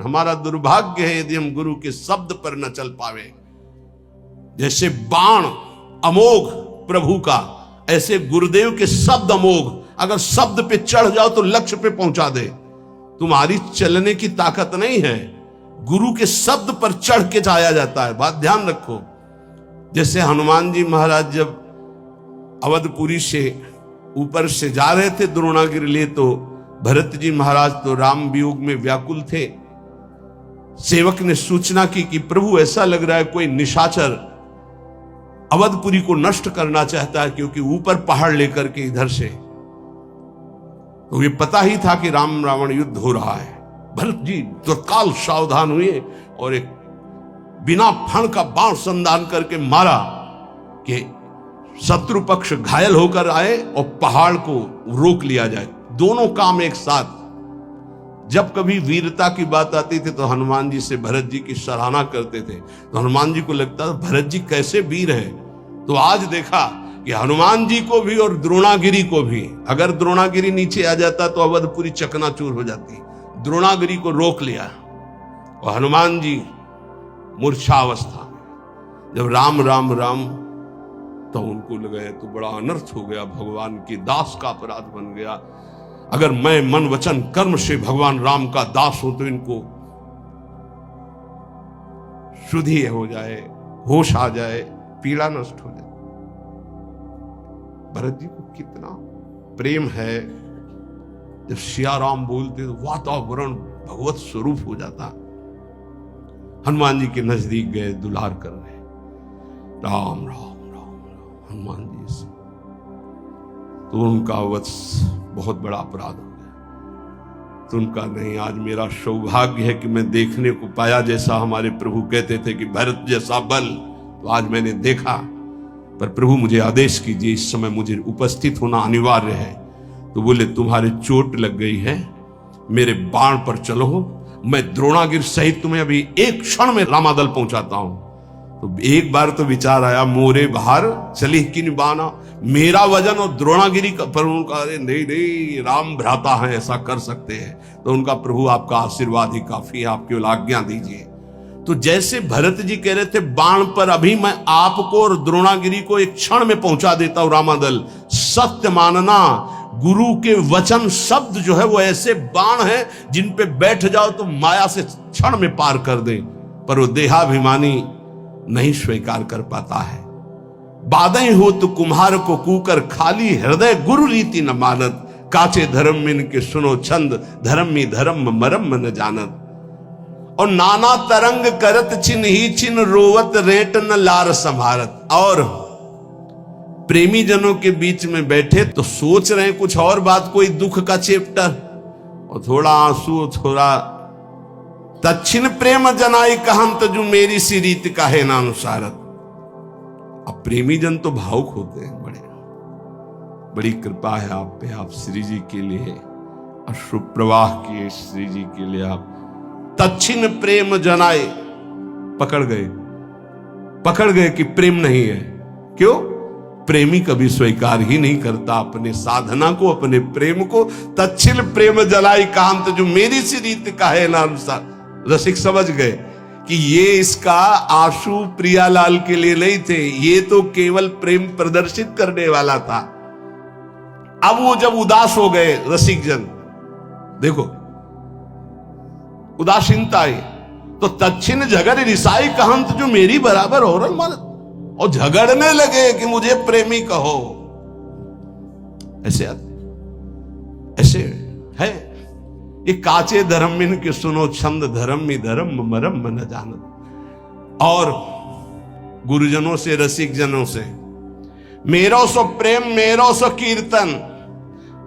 हमारा दुर्भाग्य है यदि हम गुरु के शब्द पर न चल पावे। जैसे बाण अमोघ प्रभु का, ऐसे गुरुदेव के शब्द अमोघ। अगर शब्द पे चढ़ जाओ तो लक्ष्य पे पहुंचा दे। तुम्हारी चलने की ताकत नहीं है, गुरु के शब्द पर चढ़ के जाया जाता है। बात ध्यान रखो। जैसे हनुमान जी महाराज जब अवधपुरी से ऊपर से जा रहे थे द्रोणागिरी लिए, तो भरत जी महाराज तो राम वियोग में व्याकुल थे। सेवक ने सूचना की कि प्रभु ऐसा लग रहा है कोई निशाचर अवधपुरी को नष्ट करना चाहता है, क्योंकि ऊपर पहाड़ लेकर के इधर से। तो ये पता ही था कि राम रावण युद्ध हो रहा है। भरत जी तत्काल सावधान हुए और एक बिना फण का बाण संधान करके मारा कि शत्रु पक्ष घायल होकर आए और पहाड़ को रोक लिया जाए। दोनों काम एक साथ। जब कभी वीरता की बात आती थी तो हनुमान जी से भरत जी की सराहना करते थे, तो हनुमान जी को लगता था भरत जी कैसे वीर हैं। तो आज देखा कि हनुमान जी को भी और द्रोणागिरी को भी, अगर द्रोणागिरी नीचे आ जाता तो अवधपुरी चकनाचूर हो जाती। द्रोणागिरी को रोक लिया और हनुमान जी मूर्छावस्था में। जब राम राम राम तो उनको लगा तो बड़ा अनर्थ हो गया, भगवान के दास का अपराध बन गया। अगर मैं मन वचन कर्म से भगवान राम का दास हूं तो इनको शुद्धि हो जाए, होश आ जाए, पीड़ा नष्ट हो जाए। भरत जी को कितना प्रेम है, जब सियाराम बोलते तो वातावरण भगवत स्वरूप हो जाता। हनुमान जी के नजदीक गए, दुलार कर रहे, राम राम राम राम हनुमान जी से। तो उनका वत्स बहुत बड़ा अपराध हो गया। तो उनका नहीं, आज मेरा सौभाग्य है कि मैं देखने को पाया, जैसा हमारे प्रभु कहते थे कि भरत जैसा बल, तो आज मैंने देखा। पर प्रभु मुझे आदेश कीजिए, इस समय मुझे उपस्थित होना अनिवार्य है। तो बोले तुम्हारे चोट लग गई है, मेरे बाण पर चलो, मैं द्रोणागिर सहित तुम्हें अभी एक क्षण में रामादल पहुंचाता हूं। तो एक बार तो विचार आया, मोरे बाहर चली किन बाना, मेरा वजन और द्रोणागिरी का। पर उनका नहीं नहीं, राम भ्राता है, ऐसा कर सकते हैं। तो उनका प्रभु आपका आशीर्वाद ही काफी है, आप केवल आज्ञा दीजिए। तो जैसे भरत जी कह रहे थे बाण पर अभी मैं आपको और द्रोणागिरी को एक क्षण में पहुंचा देता हूं रामादल। सत्य मानना, गुरु के वचन शब्द जो है वो ऐसे बाण है जिन पे बैठ जाओ तो माया से क्षण में पार कर दे। पर वो देहाभिमानी नहीं स्वीकार कर पाता है। बाधे हो तो कुम्हार को कूकर, खाली हृदय गुरु रीति न मानत। काचे धर्म मिन के सुनो छंद, धर्मी धर्म मरम न जानत। और नाना तरंग करत छिन ही छिन, रोवत रेट न लार संभारत। और प्रेमी जनों के बीच में बैठे तो सोच रहे हैं कुछ और बात, कोई दुख का चैप्टर, और थोड़ा आंसू, थोड़ा तच्छिन प्रेम जनाई कहंत, जो मेरी सी रीत का है ना अनुसारत। अब प्रेमी जन तो भावुक होते हैं, बड़ी कृपा है आप पे, आप श्री जी के लिए अश्रु प्रवाह किए, श्री जी के लिए आप तच्छिन प्रेम जनाए। पकड़ गए कि प्रेम नहीं है। क्यों? प्रेमी कभी स्वीकार ही नहीं करता अपने साधना को, अपने प्रेम को। तच्छिन प्रेम जलाई कांत, जो मेरी सी रीत का है ना अनुसार। रसिक समझ गए कि ये इसका आंसू प्रियालाल के लिए नहीं थे, ये तो केवल प्रेम प्रदर्शित करने वाला था। अब वो जब उदास हो गए रसिक जन, देखो उदासीनता आई, तो तच्छिन झगड़ रिसाई कहंत, जो मेरी बराबर हो रहा मानत। और झगड़ने लगे कि मुझे प्रेमी कहो। ऐसे है ये काचे धर्मिन के सुनो छंद, धर्मी धर्म मरम न जानत। और गुरुजनों से, रसिक जनों से, मेरो सो प्रेम मेरो सो कीर्तन,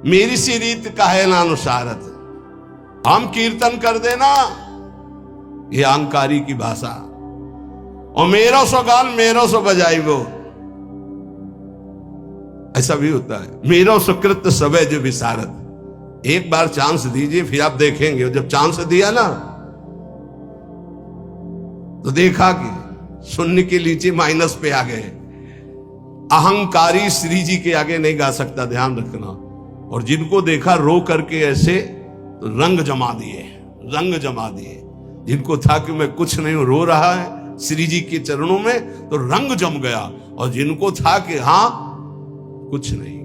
मेरी सी रीत काहे ना अनुसारत। हम कीर्तन कर देना, ये अहंकारी की भाषा। और मेरो सो गान मेरो सो बजाई वो, ऐसा भी होता है। मेरो सुकृत सबे जो विसारत। एक बार चांस दीजिए, फिर आप देखेंगे। जब चांस दिया ना तो देखा कि शून्य के नीचे माइनस पे आ गए। अहंकारी श्री जी के आगे नहीं गा सकता, ध्यान रखना। और जिनको देखा रो करके ऐसे, तो रंग जमा दिए। जिनको था कि मैं कुछ नहीं हूं, रो रहा है श्री जी के चरणों में, तो रंग जम गया। और जिनको था कि हां कुछ नहीं,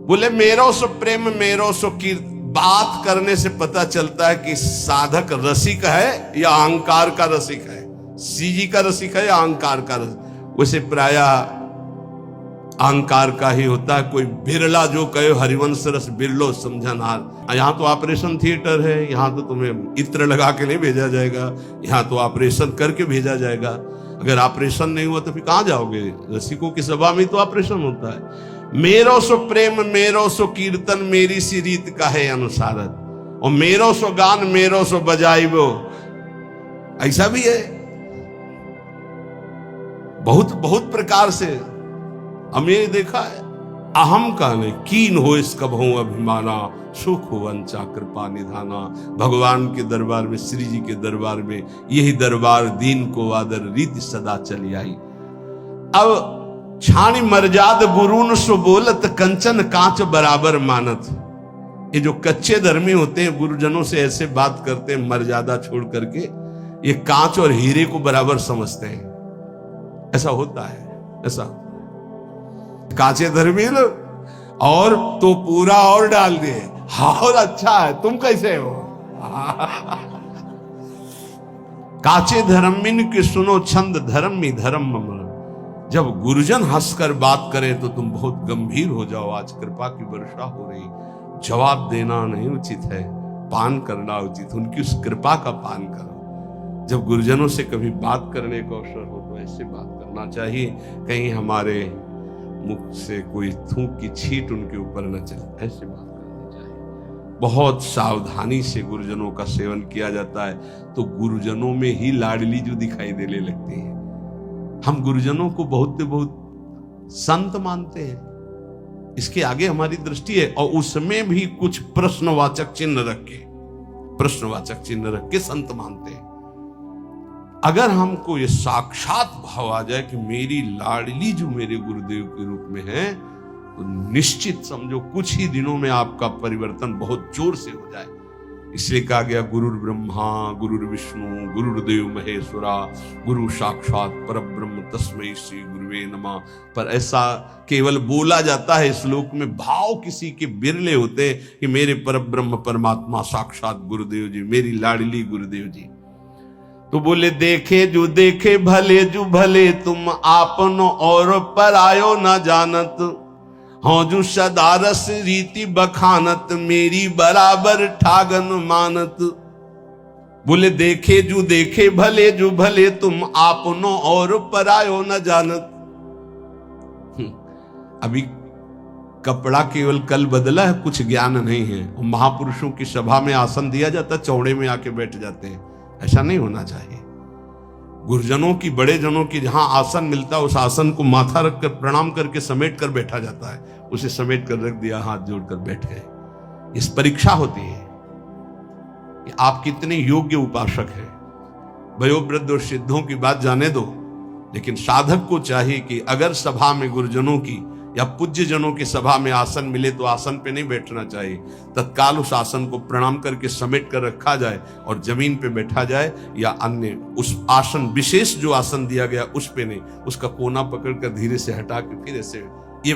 बोले मेरो सो प्रेम मेरो सो कीर्तन। बात करने से पता चलता है कि साधक रसिक है या अहंकार का रसिक है, श्री जी का रसिक है या अहंकार का रसिक। वैसे प्रायः अहंकार का ही होता है। कोई बिरला जो कहे हरिवंश रस बिरलो समझनहार। यहां तो ऑपरेशन थिएटर है, यहां तो तुम्हें इत्र लगा के नहीं भेजा जाएगा, यहां तो ऑपरेशन करके भेजा जाएगा। अगर ऑपरेशन नहीं हुआ तो फिर कहां जाओगे? रसिकों की सभा में तो ऑपरेशन होता है। मेरो सो प्रेम मेरो सो कीर्तन मेरी सी रीत का है अनुसारत, और मेरो सो गान मेरो सो बजाइबो, ऐसा भी है। बहुत बहुत प्रकार से हमने देखा है। अहम का नहीं कीन हो इस कभों अभिमाना, सुख हो वंचा कृपा निधाना। भगवान के दरबार में, श्री जी के दरबार में यही दरबार दीन को आदर रीति सदा चली आई। अब छाणी मर्याद गुरुन सो बोलत कंचन कांच बराबर मानत। ये जो कच्चे धर्मी होते हैं गुरुजनों से ऐसे बात करते हैं मर्यादा छोड़ करके, ये कांच और हीरे को बराबर समझते हैं। ऐसा होता है, ऐसा कांचे धर्मी और तो पूरा और डाल दिए, और अच्छा है तुम कैसे हो। कांचे धर्मिन के सुनो छंद धर्मी धर्म मन। जब गुरुजन हंसकर बात करें तो तुम बहुत गंभीर हो जाओ। आज कृपा की वर्षा हो रही, जवाब देना नहीं उचित है, पान करना उचित। उनकी उस कृपा का पान करो। जब गुरुजनों से कभी बात करने का अवसर हो तो ऐसे बात करना चाहिए, कहीं हमारे मुख से कोई थूक की छींट उनके ऊपर न चले, ऐसे बात करनी चाहिए। बहुत सावधानी से गुरुजनों का सेवन किया जाता है तो गुरुजनों में ही लाडली जो दिखाई देने लगती है। हम गुरुजनों को बहुत संत मानते हैं, इसके आगे हमारी दृष्टि है। और उसमें भी कुछ प्रश्नवाचक चिन्ह रख के संत मानते हैं। अगर हमको ये साक्षात भाव आ जाए कि मेरी लाडली जो मेरे गुरुदेव के रूप में है, तो निश्चित समझो कुछ ही दिनों में आपका परिवर्तन बहुत जोर से हो जाए। इसलिए कहा गया गुरुर ब्रह्मा गुरुर विष्णु गुरुर्देव महेश्वरा गुरु साक्षात परब्रह्म तस्मै श्री गुरुवे नमः। पर ऐसा केवल बोला जाता है श्लोक में, भाव किसी के बिरले होते कि मेरे परब्रह्म परमात्मा साक्षात गुरुदेव जी, मेरी लाडली गुरुदेव जी। तो बोले देखे जो भले तुम आपनो और परायो न जानत। हाँ जो सदारस रीति बखानत मेरी बराबर ठागन मानत। बोले देखे जो भले तुम आपनो और परायो न जानत। अभी कपड़ा केवल कल बदला है, कुछ ज्ञान नहीं है। महापुरुषों की सभा में आसन दिया जाता, चौड़े में आके बैठ जाते हैं, ऐसा नहीं होना चाहिए। गुरुजनों की, बड़े जनों की जहां आसन मिलता है उस आसन को माथा रखकर प्रणाम करके समेट कर बैठा जाता है। उसे समेट कर रख दिया, हाथ जोड़कर बैठ गए। इस परीक्षा होती है कि आप कितने योग्य उपासक हैं। वयोवृद्ध और सिद्धों की बात जाने दो, लेकिन साधक को चाहिए कि अगर सभा में गुरुजनों की या पूज्य जनों की सभा में आसन मिले तो आसन पे नहीं बैठना चाहिए, तत्काल उस आसन को प्रणाम करके समेट कर रखा जाए और जमीन पे बैठा जाए, या अन्य उस आसन विशेष जो आसन दिया गया उस पे नहीं, उसका कोना पकड़कर धीरे से हटा के फिर ऐसे। ये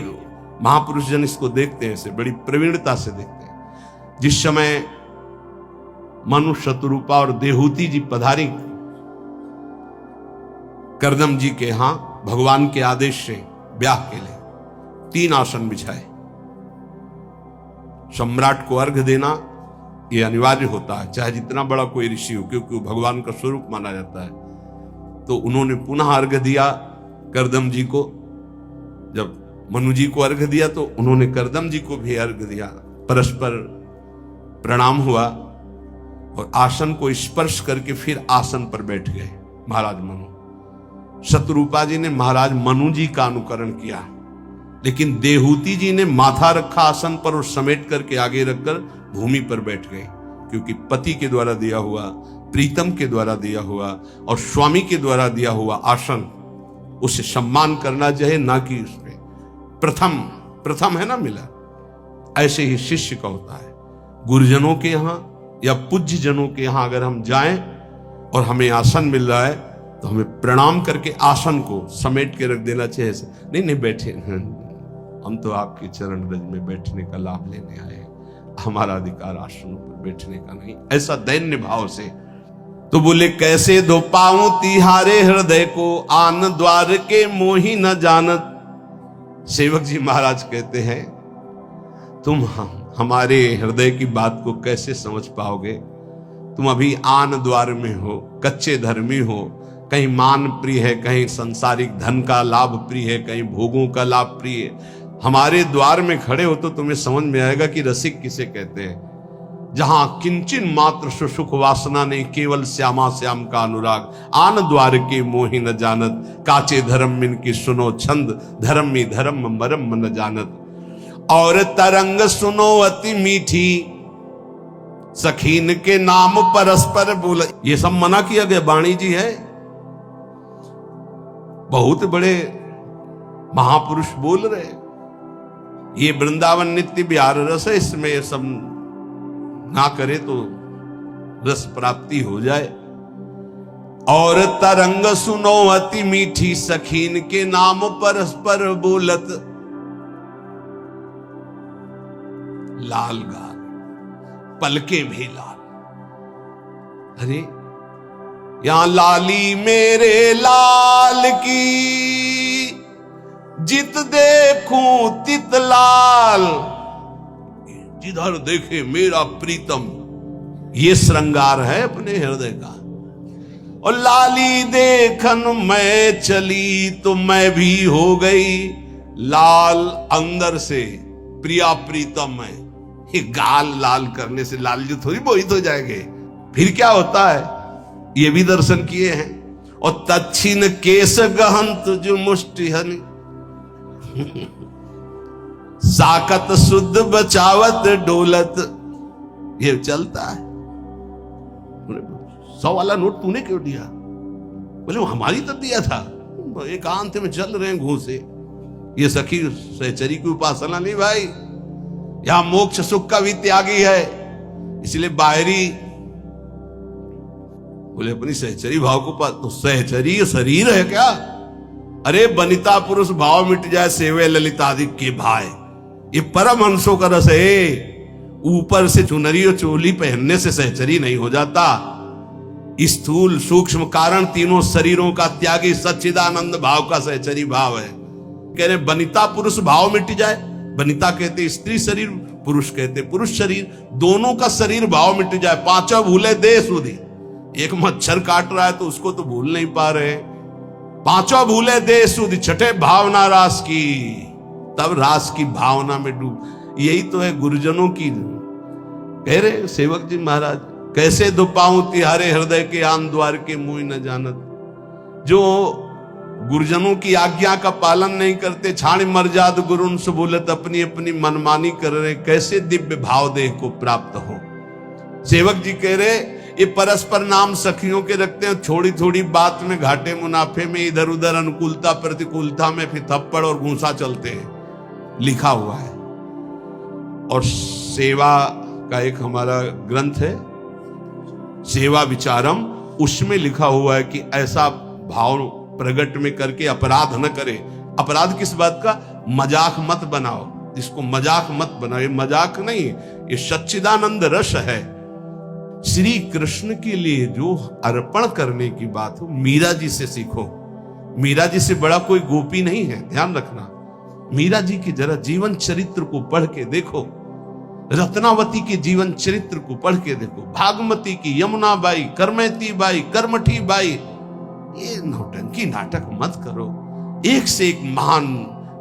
महापुरुष जन इसको देखते हैं, ऐसे बड़ी प्रवीणता से देखते हैं। जिस समय मनु शतरूपा और देहूती जी पधारी करदम जी के यहां भगवान के आदेश से ब्याह के लिए, 3 आसन बिछाए। सम्राट को अर्घ देना यह अनिवार्य होता है, चाहे जितना बड़ा कोई ऋषि हो, क्योंकि वो भगवान का स्वरूप माना जाता है। तो उन्होंने पुनः अर्घ दिया करदम जी को। जब मनु जी को अर्घ दिया तो उन्होंने करदम जी को भी अर्घ दिया। परस्पर प्रणाम हुआ और आसन को स्पर्श करके फिर आसन पर बैठ गए महाराज मनु। शतरूपा जी ने महाराज मनु जी का अनुकरण किया, लेकिन देहूती जी ने माथा रखा आसन पर और समेट करके आगे रखकर भूमि पर बैठ गए, क्योंकि पति के द्वारा दिया हुआ, प्रीतम के द्वारा दिया हुआ और स्वामी के द्वारा दिया हुआ आसन, उसे सम्मान करना चाहिए, ना कि उसमें प्रथम है ना मिला। ऐसे ही शिष्य का होता है। गुरुजनों के यहां या पूज्य जनों के यहां अगर हम जाएं और हमें आसन मिल रहा है तो हमें प्रणाम करके आसन को समेट के रख देना चाहिए। नहीं नहीं बैठे, हम तो आपके चरण रज में बैठने का लाभ लेने आए हैं, हमारा अधिकार आसनों पर बैठने का नहीं, ऐसा दैन्य भाव से। तो बोले कैसे धो पाऊं तिहारे हृदय को, आन द्वार के मोही न जानत। सेवक जी महाराज कहते हैं तुम हमारे हृदय की बात को कैसे समझ पाओगे? तुम अभी आन द्वार में हो, कच्चे धर्मी हो, कहीं मान प्रिय है, कहीं संसारिक धन का लाभ प्रिय है, कहीं भोगों का लाभ प्रिय है। हमारे द्वार में खड़े हो तो तुम्हें समझ में आएगा कि रसिक किसे कहते हैं। जहां किंचिन मात्र सुख वासना नहीं, केवल श्यामा श्याम का अनुराग। आन द्वार के मोहि न जानत, काचे धर्म मिन की सुनो छंद, धर्म में धर्म मरम न जानत। और तरंग सुनो अति मीठी, सखीन के नाम परस्पर बोल। ये सब मना किया गया, वाणी जी है, बहुत बड़े महापुरुष बोल रहे। ये वृंदावन नित्य विहार रस है, इसमें ये सब ना करे तो रस प्राप्ति हो जाए। और तरंग सुनो अति मीठी, सखीन के नाम परस्पर बोलत। लाल गाल पलके भी लाल। अरे यहां लाली मेरे लाल की, जित देखूं तित लाल। जिधर देखे मेरा प्रीतम, ये श्रृंगार है अपने हृदय का। और लाली देखन मैं चली तो मैं भी हो गई लाल अंदर से, प्रिया प्रीतम है। ये गाल लाल करने से लाल जी थोड़ी मोहित हो जाएंगे, फिर क्या होता है ये भी दर्शन किए हैं। और तच्छिन केस गहंत जो मुष्टि हनि, साकत शुद्ध बचावत डोलत। ये चलता है। 100 वाला नोट तूने क्यों दिया? बोले वो हमारी तो दिया था, एकांत में चल रहे हैं घूसे। ये सखी सहचरी की उपासना नहीं भाई, यहां मोक्ष सुख का भी त्यागी है। इसलिए बाहरी बोले अपनी सहचरी भाव को पास, तो सहचरी शरीर है क्या? अरे बनिता पुरुष भाव मिट जाए, सेवे ललितादि के भाई। ये परमहंसों का रस है। ऊपर से चुनरी और चोली पहनने से सहचरी नहीं हो जाता। स्थूल सूक्ष्म कारण तीनों शरीरों का त्यागी सच्चिदानंद भाव का सहचरी भाव है। कह रहे बनिता पुरुष भाव मिट जाए। बनिता कहते स्त्री शरीर, पुरुष कहते पुरुष शरीर, दोनों का शरीर भाव मिट जाए। पांचों भूले दे सुधी। एक मच्छर काट रहा है तो उसको तो भूल नहीं पा रहे। पांचों भूले दे सुधी, छठे भावना रास की, तब रास की भावना में डूब। यही तो है गुरुजनों की। कह रहे सेवक जी महाराज कैसे दो पाऊं तिहारे हृदय के, आन द्वार के मुंह न जानत। जो गुरुजनों की आज्ञा का पालन नहीं करते, छाणी मर्जाद गुरुन से बोलत, अपनी अपनी मनमानी कर रहे, कैसे दिव्य भाव देह को प्राप्त हो। सेवक जी कह रहे ये परस्पर नाम सखियों के रखते हैं। थोड़ी थोड़ी बात में घाटे मुनाफे में, इधर उधर अनुकूलता प्रतिकूलता में फिर थप्पड़ और घूंसा चलते हैं, लिखा हुआ है। और सेवा का एक हमारा ग्रंथ है सेवा विचारम, उसमें लिखा हुआ है कि ऐसा भाव प्रकट में करके अपराध न करे। अपराध किस बात का? मजाक मत बनाओ, इसको मजाक मत बनाओ। ये मजाक नहीं, ये सच्चिदानंद रस है। श्री कृष्ण के लिए जो अर्पण करने की बात हो, मीरा जी से सीखो। मीरा जी से बड़ा कोई गोपी नहीं है, ध्यान रखना। मीरा जी की जरा जीवन चरित्र को पढ़ के देखो, रत्नावती के जीवन चरित्र को पढ़ के देखो, भागमती की, यमुना बाई, करमैती बाई, करमठी बाई। ये नौटंकी नाटक मत करो। एक से एक महान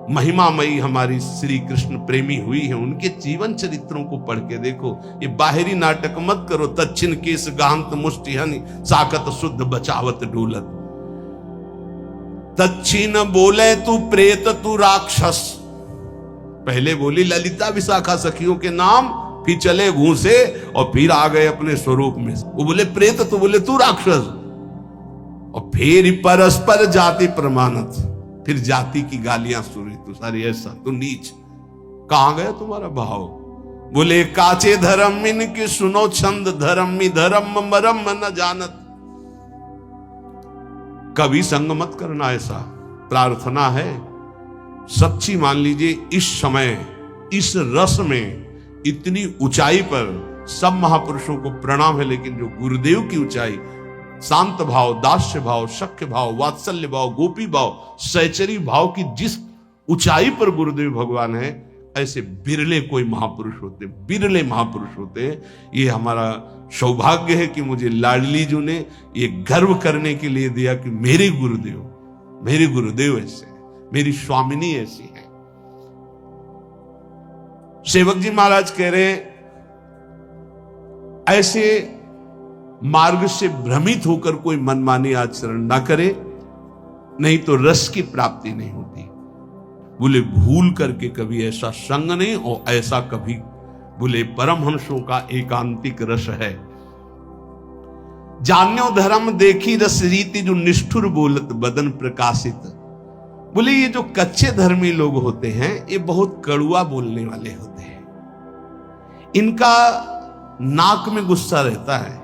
महिमामयी हमारी श्री कृष्ण प्रेमी हुई है, उनके जीवन चरित्रों को पढ़ के देखो। ये बाहरी नाटक मत करो। तच्छिन केस गांत मुष्टि हनि, साकत शुद्ध बचावत डोलत। तच्छिन बोले तू प्रेत तू राक्षस। पहले बोली ललिता विशाखा सखियों के नाम, फिर चले घूसे और फिर आ गए अपने स्वरूप में। वो बोले प्रेत तो बोले तू राक्षस। और फिर परस्पर जाति प्रमाणत, फिर जाति की गालियां सुनी। तू सारी ऐसा, तू नीच, कहां गया तुम्हारा भाव? बोले काचे धर्म इनके सुनो छंद, धर्मी धर्म मरम न जानत। कभी संग मत करना, ऐसा प्रार्थना है सच्ची। मान लीजिए इस समय इस रस में इतनी ऊंचाई पर सब महापुरुषों को प्रणाम है, लेकिन जो गुरुदेव की ऊंचाई, शांत भाव, दास्य भाव, शक्य भाव, वात्सल्य भाव, गोपी भाव, सहचरी भाव की जिस ऊंचाई पर गुरुदेव भगवान है, ऐसे बिरले कोई महापुरुष होते, बिरले महापुरुष होते हैं। ये हमारा सौभाग्य है कि मुझे लाडली जी ने ये गर्व करने के लिए दिया कि मेरे गुरुदेव ऐसे हैं, मेरी स्वामिनी ऐसी है। सेवक जी महाराज कह रहे हैं ऐसे मार्ग से भ्रमित होकर कोई मनमानी आचरण ना करे, नहीं तो रस की प्राप्ति नहीं होती। बोले भूल करके कभी ऐसा संग नहीं, और ऐसा कभी बोले परमहंसों का एकांतिक रस है। जान्यो धर्म देखी रस रीति, जो निष्ठुर बोलत बदन प्रकाशित। बोले ये जो कच्चे धर्मी लोग होते हैं, ये बहुत कड़ुआ बोलने वाले होते हैं। इनका नाक में गुस्सा रहता है,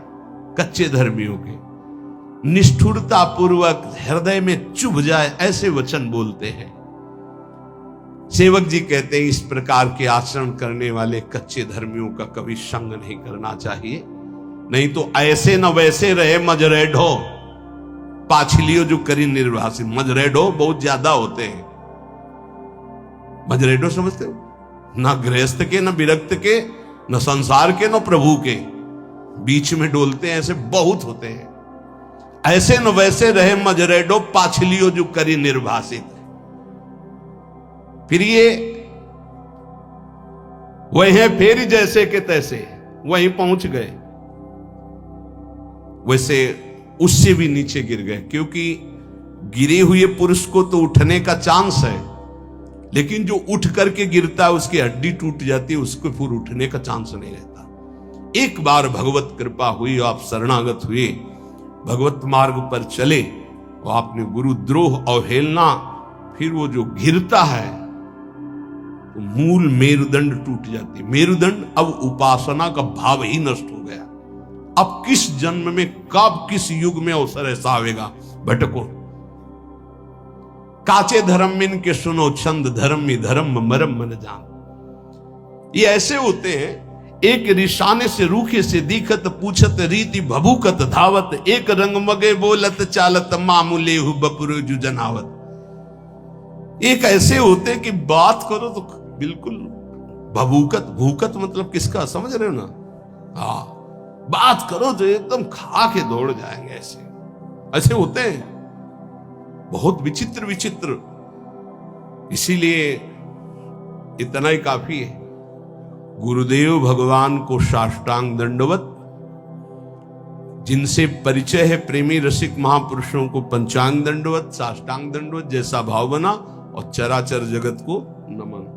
कच्चे धर्मियों के। निष्ठुरता पूर्वक हृदय में चुभ जाए ऐसे वचन बोलते हैं। सेवक जी कहते हैं इस प्रकार के आचरण करने वाले कच्चे धर्मियों का कभी संग नहीं करना चाहिए, नहीं तो ऐसे न वैसे रहे मजरेढो पाछलियो जो करी निर्वासित। मजरेढो बहुत ज्यादा होते हैं। मजरेढो समझते हो? ना गृहस्थ के, न विरक्त के, न संसार के, न प्रभु के, बीच में डोलते हैं, ऐसे बहुत होते हैं। ऐसे न वैसे रहे मजरेडो पाछलियो जो करी निर्वासित। फिर ये वही फेरी जैसे के तैसे वहीं पहुंच गए, वैसे उससे भी नीचे गिर गए। क्योंकि गिरे हुए पुरुष को तो उठने का चांस है, लेकिन जो उठ करके गिरता है उसकी हड्डी टूट जाती है, उसको फिर उठने का चांस नहीं रहता। एक बार भगवत कृपा हुई, आप शरणागत हुए, भगवत मार्ग पर चले, और आपने गुरुद्रोह अवहेलना, फिर वो जो गिरता है तो मूल मेरुदंड टूट जाती है। मेरुदंड अब उपासना का भाव ही नष्ट हो गया। अब किस जन्म में, कब, किस युग में अवसर ऐसा आवेगा, भटको। काचे धर्म मिन के सुनो छंद, धर्मी धर्म मरम मन जान। ये ऐसे होते हैं, एक रिशाने से रूखे से दिखत, पूछत रीति भभूकत धावत, एक रंग मगे बोलत चालत, मामूले हु बपुर जु जनावत। एक ऐसे होते कि बात करो तो बिल्कुल भभूकत, भूकत मतलब किसका, समझ रहे हो ना? हाँ, बात करो तो एकदम खा के दौड़ जाएंगे। ऐसे ऐसे होते हैं, बहुत विचित्र विचित्र। इसीलिए इतना ही काफी है, गुरुदेव भगवान को साष्टांग दंडवत। जिनसे परिचय है प्रेमी रसिक महापुरुषों को पंचांग दंडवत, साष्टांग दंडवत, जैसा भाव बना, और चराचर जगत को नमन।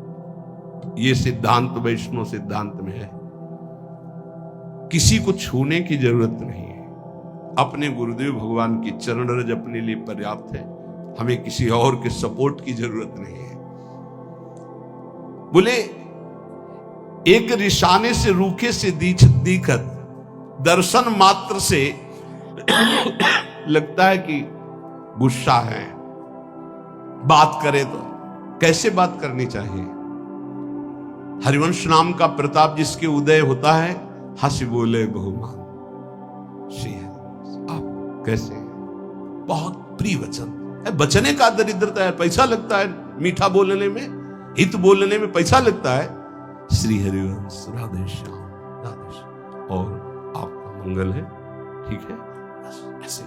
ये सिद्धांत वैष्णव सिद्धांत में है। किसी को छूने की जरूरत नहीं है, अपने गुरुदेव भगवान की चरण रज अपने लिए पर्याप्त है। हमें किसी और के सपोर्ट की जरूरत नहीं है। बोले एक रिशाने से रूखे से दिखत, दर्शन मात्र से लगता है कि गुस्सा है। बात करे तो कैसे बात करनी चाहिए? हरिवंश नाम का प्रताप जिसके उदय होता है, हंसी बोले बहुमान। आप कैसे, बहुत प्रिय वचन, बचने का दरिद्रता है। पैसा लगता है मीठा बोलने में, हित बोलने में पैसा लगता है। श्री हरिवंश, राधे श्याम, राधे श्याम, और आपका मंगल है, ठीक है। ऐसे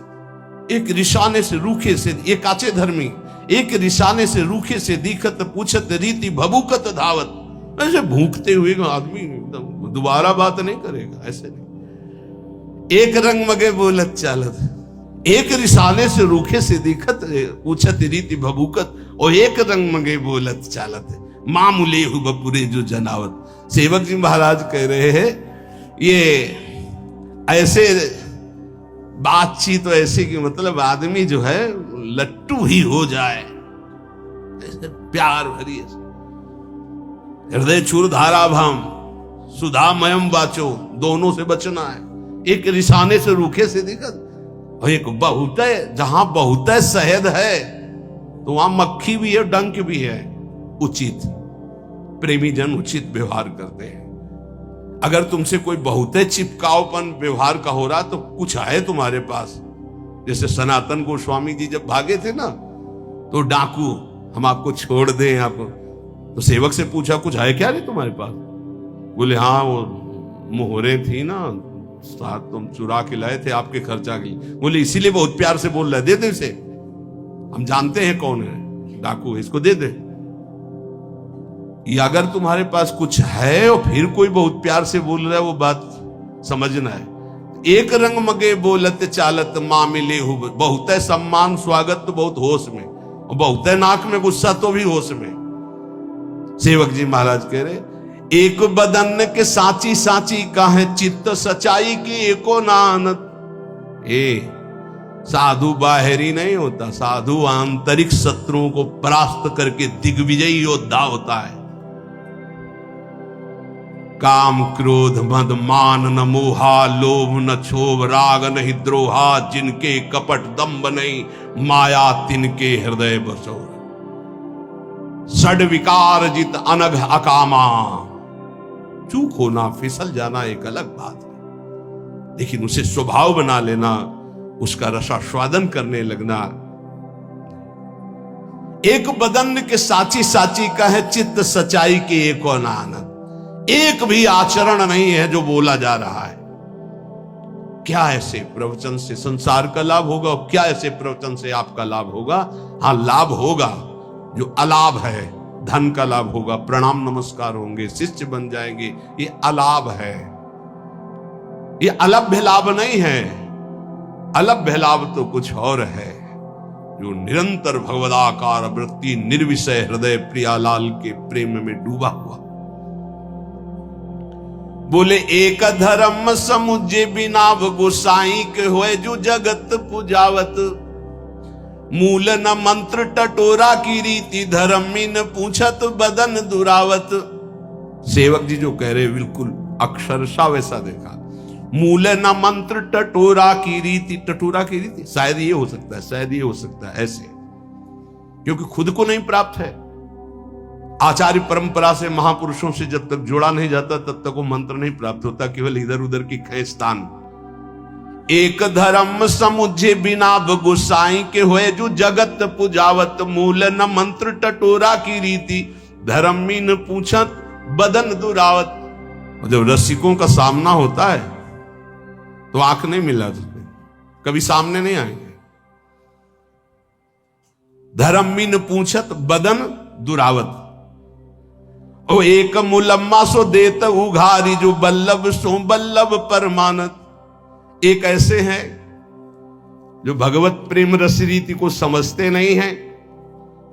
एक रिशाने से रूखे से, एक काचे धर्मी, एक रिशाने से रूखे से दिखत, पूछत रीति भभूकत धावत। ऐसे भूखते हुए आदमी एकदम दोबारा बात नहीं करेगा, ऐसे नहीं। एक रंग मगे बोलत चालत, एक रिसाने से रूखे से दिखत, पूछत रीति भभूकत, और एक रंग मगे बोलत चालत, मामूले हु बपुरे जो जनावत। सेवक जी महाराज कह रहे हैं, ये ऐसे बातचीत तो ऐसे कि मतलब आदमी जो है लट्टू ही हो जाए, ऐसे प्यार भरी, हृदय चूर धारा भाम, सुधामयम वाचो, दोनों से बचना है। एक रिसाने से, रूखे से दिक्कत, और एक बहुत है, जहां बहुत है शहद है तो वहां मक्खी भी है, डंक भी है। उचित प्रेमी जन उचित व्यवहार करते हैं। अगर तुमसे कोई बहुत चिपकावपन व्यवहार का हो रहा तो कुछ है तुम्हारे पास। जैसे सनातन गोस्वामी जी जब भागे थे ना, तो डाकू, हम आपको छोड़ दें आपको, तो सेवक से पूछा कुछ है क्या रे तुम्हारे पास? बोले हाँ, वो मोहरे थी ना साथ, तुम चुरा के लाए थे आपके खर्चा की। बोले इसीलिए बहुत प्यार से बोल रहा है, दे दे इसे, हम जानते हैं कौन है डाकू, इसको दे दे। या अगर तुम्हारे पास कुछ है और फिर कोई बहुत प्यार से बोल रहा है, वो बात समझना है। एक रंग मगे बोलत चालत मामिले हो, बहुत है सम्मान स्वागत तो बहुत होश में, और बहुत है नाक में गुस्सा तो भी होश में। सेवक जी महाराज कह रहे, एक बदन के साची साची का है चित्त सच्चाई की एको नानत। साधु बाहरी नहीं होता, साधु आंतरिक शत्रुओं को परास्त करके दिग्विजयी योद्धा होता है। काम क्रोध मद मान न मोहा, लोभ न क्षोभ राग नहीं द्रोहा, जिनके कपट दंभ नहीं माया तिनके हृदय बसो। षड विकार जित अनघ अकामा, चूक होना फिसल जाना एक अलग बात है, लेकिन उसे स्वभाव बना लेना, उसका रसास्वादन करने लगना। एक बदन के साची साची का है चित्त सच्चाई के एको आनंद। एक भी आचरण नहीं है जो बोला जा रहा है। क्या ऐसे प्रवचन से संसार का लाभ होगा और क्या ऐसे प्रवचन से आपका लाभ होगा? हाँ, लाभ होगा, जो अलाभ है, धन का लाभ होगा, प्रणाम नमस्कार होंगे, शिष्य बन जाएंगे, ये अलाभ है, ये अलभ्य लाभ नहीं है। अलभ्य लाभ तो कुछ और है, जो निरंतर भगवदाकार वृत्ति निर्विषय हृदय प्रियालाल के प्रेम में डूबा हुआ। बोले एक धर्म समुझे बिना गोसाई के होए जो जगत पुजावत, मूल न मंत्र टटोरा की रीति धर्मीन पूछत बदन दुरावत। सेवक जी जो कह रहे बिल्कुल अक्षरशा वैसा देखा। मूल न मंत्र टटोरा की रीति, टटोरा की रीति शायद ये हो सकता है, शायद ये हो सकता है ऐसे, क्योंकि खुद को नहीं प्राप्त है। आचार्य परंपरा से महापुरुषों से जब तक जोड़ा नहीं जाता तब तक वो मंत्र नहीं प्राप्त होता, केवल इधर उधर की खेस्तान। एक धर्म समुझे बिना गोसाई के होए जो जगत पुजावत, मूल न मंत्र टटोरा की रीति धर्मीन पूछत बदन दुरावत। जब रसिकों का सामना होता है तो आंख नहीं मिला, कभी सामने नहीं आएंगे। धर्मीन पूछत बदन दुरावत। ओ एक मुलम्मा सो देत उघारी जो बल्लभ सो बल्लभ परमानत। एक ऐसे हैं जो भगवत प्रेम रस रीति को समझते नहीं हैं,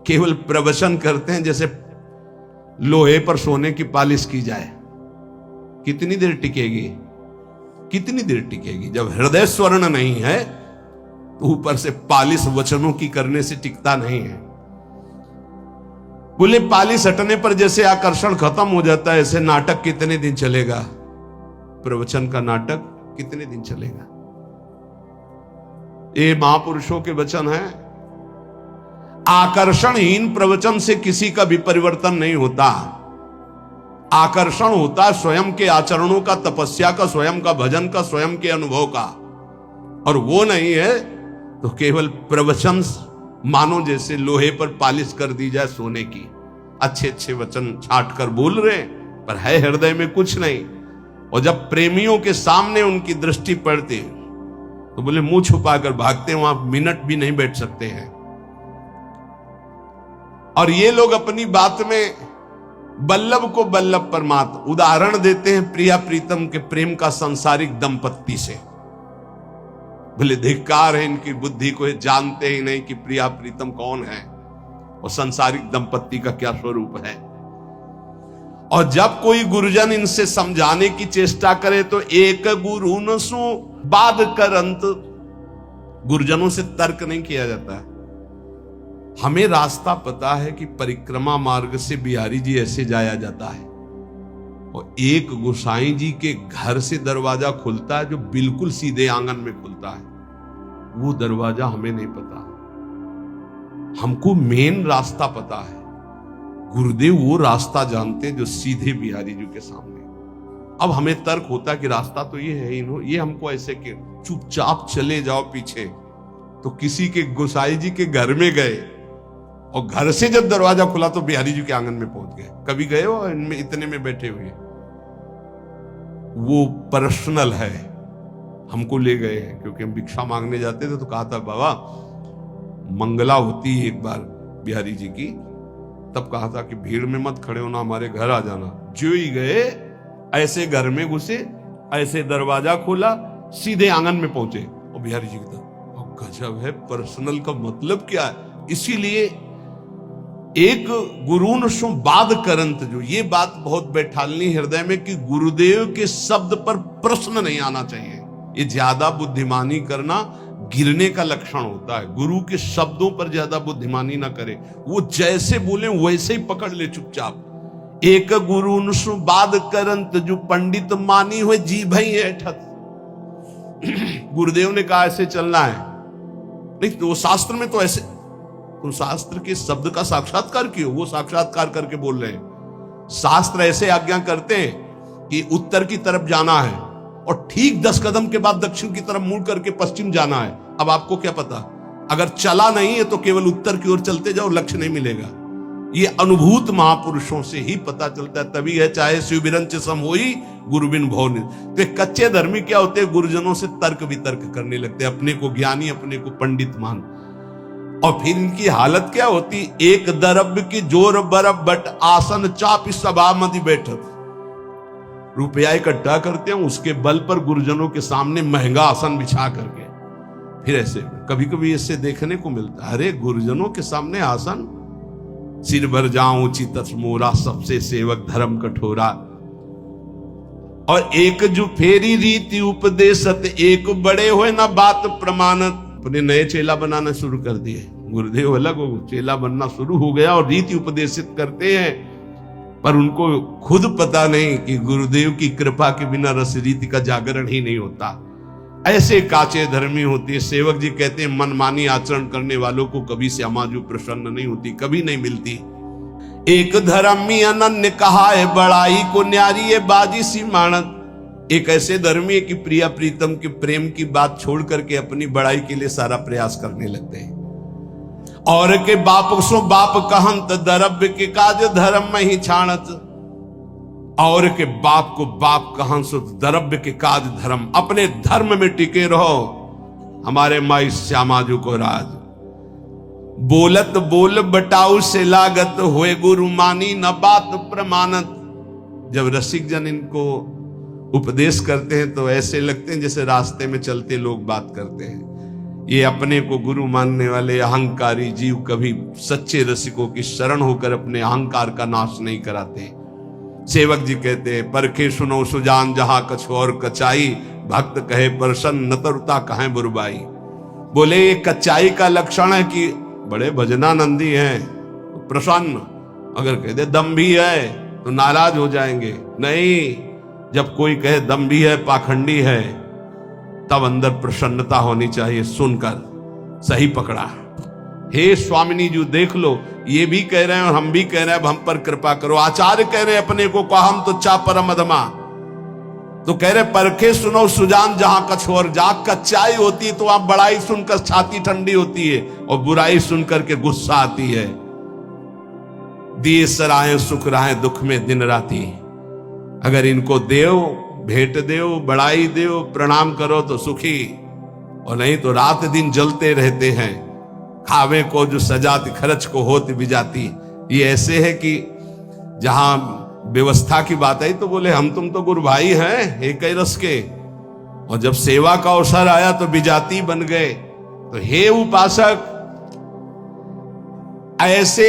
केवल प्रवचन करते हैं जैसे लोहे पर सोने की पालिश की जाए। कितनी देर टिकेगी, कितनी देर टिकेगी? जब हृदय स्वर्ण नहीं है तो ऊपर से पालिश वचनों की करने से टिकता नहीं है। बोले पालिश हटने पर जैसे आकर्षण खत्म हो जाता है, ऐसे नाटक कितने दिन चलेगा? प्रवचन का नाटक कितने दिन चलेगा? ये महापुरुषों के वचन हैं। आकर्षणहीन प्रवचन से किसी का भी परिवर्तन नहीं होता। आकर्षण होता है स्वयं के आचरणों का, तपस्या का, स्वयं का भजन का, स्वयं के अनुभव का, और वो नहीं है तो केवल प्रवचन मानो जैसे लोहे पर पालिश कर दी जाए सोने की। अच्छे अच्छे वचन छाट कर बोल रहे पर है हृदय में कुछ नहीं। और जब प्रेमियों के सामने उनकी दृष्टि पड़ती तो बोले मुंह छुपाकर भागते, वहां मिनट भी नहीं बैठ सकते हैं। और ये लोग अपनी बात में बल्लभ को बल्लभ परमात्मा उदाहरण देते हैं प्रिया प्रीतम के प्रेम का सांसारिक दंपत्ति से। भले धिक्कार है इनकी बुद्धि को, जानते ही नहीं कि प्रिया प्रीतम कौन है और सांसारिक दंपत्ति का क्या स्वरूप है। और जब कोई गुरुजन इनसे समझाने की चेष्टा करे तो एक गुरु न सु बाद करंत। गुरुजनों से तर्क नहीं किया जाता है। हमें रास्ता पता है कि परिक्रमा मार्ग से बिहारी जी ऐसे जाया जाता है, और एक गोसाई जी के घर से दरवाजा खुलता है जो बिल्कुल सीधे आंगन में खुलता है। वो दरवाजा हमें नहीं पता, हमको मेन रास्ता पता है। गुरुदेव वो रास्ता जानते हैं जो सीधे बिहारी जी के सामने। अब हमें तर्क होता है कि रास्ता तो ये है ही, ये हमको ऐसे कि चुपचाप चले जाओ पीछे। तो किसी के गोसाई जी के घर में गए और घर से जब दरवाजा खुला तो बिहारी जी के आंगन में पहुंच गए। कभी गए हो इनमें इतने में बैठे हुए? वो पर्सनल है, हमको ले गए हैं क्योंकि हम भिक्षा मांगने जाते थे। तो कहा था बाबा मंगला होती है एक बार बिहारी जी की, तब कहा था कि भीड़ में मत खड़े होना, हमारे घर आ जाना। जो ही गए ऐसे घर में घुसे, ऐसे दरवाजा खोला, सीधे आंगन में पहुंचे और बिहारी जी की तरफ। गजब है, पर्सनल का मतलब क्या है? इसीलिए एक गुरुन सो बाद करंत, जो ये बात बहुत बैठालनी हृदय में कि गुरुदेव के शब्द पर प्रश्न नहीं आना चाहिए। ये ज्यादा बुद्धिमानी करना गिरने का लक्षण होता है। गुरु के शब्दों पर ज्यादा बुद्धिमानी ना करे, वो जैसे बोले वैसे ही पकड़ ले चुपचाप। एक गुरु सु बाद करंत, जो पंडित मानी हुए जी भई ऐठत। गुरुदेव ने कहा ऐसे चलना है, नहीं तो वो शास्त्र में तो ऐसे, तुम शास्त्र के शब्द का साक्षात्कार क्यों? वो साक्षात्कार करके बोल रहे हैं। शास्त्र ऐसे आज्ञा करते हैं कि उत्तर की तरफ जाना है और ठीक 10 कदम के बाद दक्षिण की तरफ मुड़ करके पश्चिम जाना है। अब आपको क्या पता, अगर चला नहीं है तो केवल उत्तर की ओर चलते जाओ, लक्ष्य नहीं मिलेगा। ये अनुभूत महापुरुषों से ही पता चलता है। तभी है चाहे शिव बिरंच सम होई गुरु बिन भव निधि। तो कच्चे धर्मी क्या होते हैं? गुरुजनों से तर्क वितर्क करने लगते हैं, अपने को ज्ञानी, अपने को पंडित मान। और फिर इनकी हालत क्या होती? एक दरब की जोर बरब बट आसन चाप सभा मधि बैठत। रुपया इकट्ठा करते हैं, उसके बल पर गुरुजनों के सामने महंगा आसन बिछा करके फिर ऐसे कभी कभी ऐसे देखने को मिलता है। अरे गुरुजनों के सामने आसन, सिर भर जाऊं उचित मोरा, सबसे सेवक धर्म कठोरा। और एक जो फेरी रीति उपदेशत, एक बड़े हुए ना बात प्रमाणत। अपने नए चेला बनाना शुरू कर दिए। गुरुदेव अलग हो, चेला बनना शुरू हो गया और रीति उपदेशित करते हैं, पर उनको खुद पता नहीं कि गुरुदेव की कृपा के बिना रस रीति का जागरण ही नहीं होता। ऐसे काचे धर्मी होती है। सेवक जी कहते हैं मनमानी आचरण करने वालों को कभी श्यामाजू प्रसन्न नहीं होती, कभी नहीं मिलती। एक धर्मी अनन्य कहा है बड़ाई को न्यारी है बाजी सी मानत। एक ऐसे धर्मी है कि प्रिया प्रीतम के प्रेम की बात छोड़ करके अपनी बड़ाई के लिए सारा प्रयास करने लगते हैं। और के बाप सो बाप कहंत, दरब्य के काज धर्म में ही छाणत। और के बाप को बाप कहं सो दरब्य के काज धर्म, अपने धर्म में टिके रहो। हमारे माई श्यामाजू को राज बोलत बोल बटाऊ से लागत, हुए गुरु मानी न बात प्रमाणत। जब रसिक जन इनको उपदेश करते हैं तो ऐसे लगते हैं जैसे रास्ते में चलते लोग बात करते हैं। ये अपने को गुरु मानने वाले अहंकारी जीव कभी सच्चे रसिकों की शरण होकर अपने अहंकार का नाश नहीं कराते। सेवक जी कहते हैं परखे सुनो सुजान जहां कछ और कचाई, भक्त कहे प्रसन्न नतरुता कहे बुरबाई। बोले ये कच्चाई का लक्षण है कि बड़े भजनानंदी हैं, प्रसन्न। अगर कह दे दम्भी है तो नाराज हो जाएंगे। नहीं, जब कोई कहे दम्भी है, पाखंडी है, तब अंदर प्रसन्नता होनी चाहिए। सुनकर सही पकड़ा। हे स्वामिनी जी देख लो, ये भी कह रहे हैं और हम भी कह रहे हैं, अब हम पर कृपा करो। आचार्य कह रहे हैं अपने को हम तो चा परम अधमा, तो कह रहे परखे सुनो सुजान जहां कछ और। जहां कच्चाई होती है तो वहां बड़ाई सुनकर छाती ठंडी होती है और बुराई सुनकर के गुस्सा आती है। दिए सराहे सुख राहे दुख में दिन राती। अगर इनको देव भेंट देव, बड़ाई देव, प्रणाम करो तो सुखी, और नहीं तो रात दिन जलते रहते हैं। खावे को जो सजाती खर्च को होती बिजाती। ये ऐसे है कि जहां व्यवस्था की बात आई तो बोले हम तुम तो गुरु भाई हैं एक ही रस के, और जब सेवा का अवसर आया तो बिजाती बन गए। तो हे उपासक, ऐसे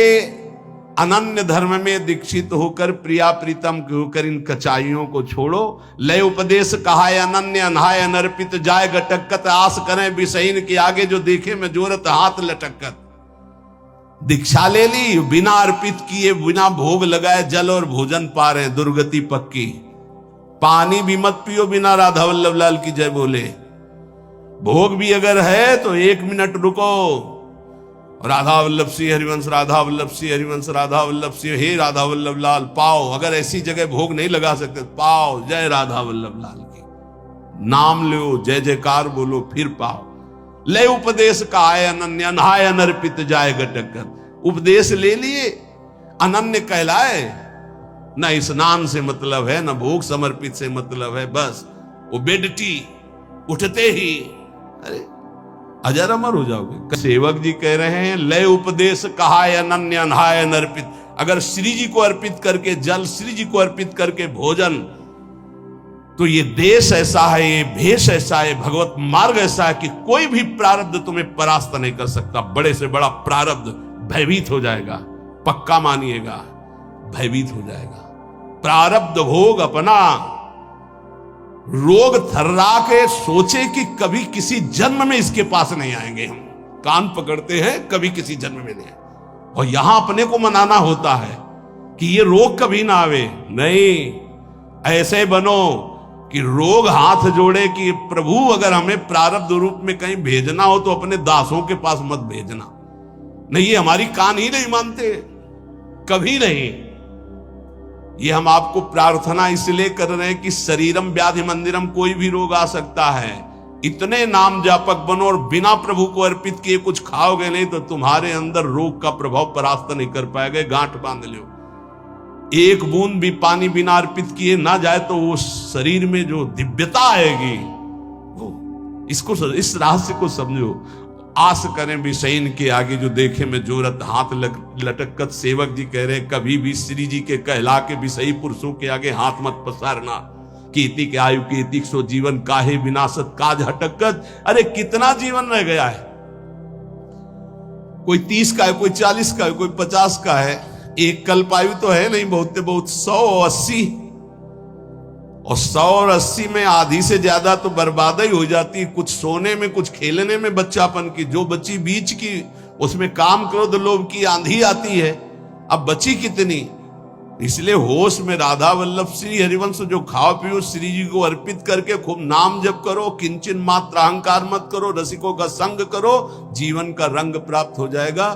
अनन्य धर्म में दीक्षित होकर प्रिया प्रीतम होकर इन कचाइयों को छोड़ो। लय उपदेश कहा अनन्य अनहाय अनर्पित, जाय गटकत आस करें विषहीन के आगे जो देखे में जोरत हाथ लटकत। दीक्षा ले ली, बिना अर्पित किए बिना भोग लगाए जल और भोजन पा रहे, दुर्गति पक्की। पानी भी मत पियो बिना राधा वल्लभ लाल की जय बोले। भोग भी अगर है तो 1 मिनट रुको, राधा वल्लभ सिंह हरिवंश, राधा वल्लभ सिंह हरिवंश, राधा वल्लभ सिंह, हे राधा वल्लभ लाल पाओ। अगर ऐसी जगह भोग नहीं लगा सकते पाओ, जय राधा वल्लभ लाल की, नाम लो, जय जयकार बोलो, फिर पाओ। ले उपदेश का आय अनन्य, नहाय अनर्पित जाए गटकर। उपदेश ले लिए, अनन्य कहलाए। न स्नान से मतलब है, न भोग समर्पित से मतलब है, बस वो बेडटी उठते ही अरे अजर अमर हो जाओगे। सेवक जी कह रहे हैं लय उपदेश कहा अनन्य अनहाय अनर्पित। अगर श्री जी को अर्पित करके जल, श्री जी को अर्पित करके भोजन, तो ये देश ऐसा है, ये भेष ऐसा है, भगवत मार्ग ऐसा है कि कोई भी प्रारब्ध तुम्हें परास्त नहीं कर सकता। बड़े से बड़ा प्रारब्ध भयभीत हो जाएगा, पक्का मानिएगा, भयभीत हो जाएगा। प्रारब्ध भोग अपना रोग थर्रा के सोचे कि कभी किसी जन्म में इसके पास नहीं आएंगे। हम कान पकड़ते हैं, कभी किसी जन्म में नहीं, और यहां अपने को मनाना होता है कि ये रोग कभी ना आवे। नहीं, ऐसे बनो कि रोग हाथ जोड़े कि प्रभु अगर हमें प्रारब्ध रूप में कहीं भेजना हो तो अपने दासों के पास मत भेजना। नहीं, ये हमारी कान ही नहीं मानते, कभी नहीं। ये हम आपको प्रार्थना इसलिए कर रहे हैं कि शरीरम व्याधि मंदिरम, कोई भी रोग आ सकता है। इतने नाम जापक बनो और बिना प्रभु को अर्पित किए कुछ खाओगे नहीं तो तुम्हारे अंदर रोग का प्रभाव परास्त नहीं कर पाएगा। गांठ बांध लो, एक बूंद भी पानी बिना अर्पित किए ना जाए तो वो शरीर में जो दिव्यता आएगी, वो इसको, इस रहस्य को समझो। आस करें विषयन के आगे जो देखे में जोरत हाथ लटकत। सेवक जी कह रहे कभी भी श्री जी के कहला के विषयी पुरुषों के आगे हाथ मत पसारना। कीर्ति के आयु के 3100 जीवन काहे विनाशत काज हटकत। अरे कितना जीवन रह गया है, कोई 30 का है, कोई 40 का है, कोई 50 का है। एक कल्पायु तो है नहीं, बहुत बहुत 100 और 80, और 100 और 80 में आधी से ज्यादा तो बर्बादी हो जाती है। कुछ सोने में, कुछ खेलने में बच्चापन की, जो बची बीच की उसमें काम क्रोध लोभ की आंधी आती है। अब बची कितनी? इसलिए होश में राधा वल्लभ श्री हरिवंश जो खाओ पियो, श्री जी को अर्पित करके खूब नाम जप करो, किंचन मात्र अहंकार मत करो, रसिकों का संग करो, जीवन का रंग प्राप्त हो जाएगा।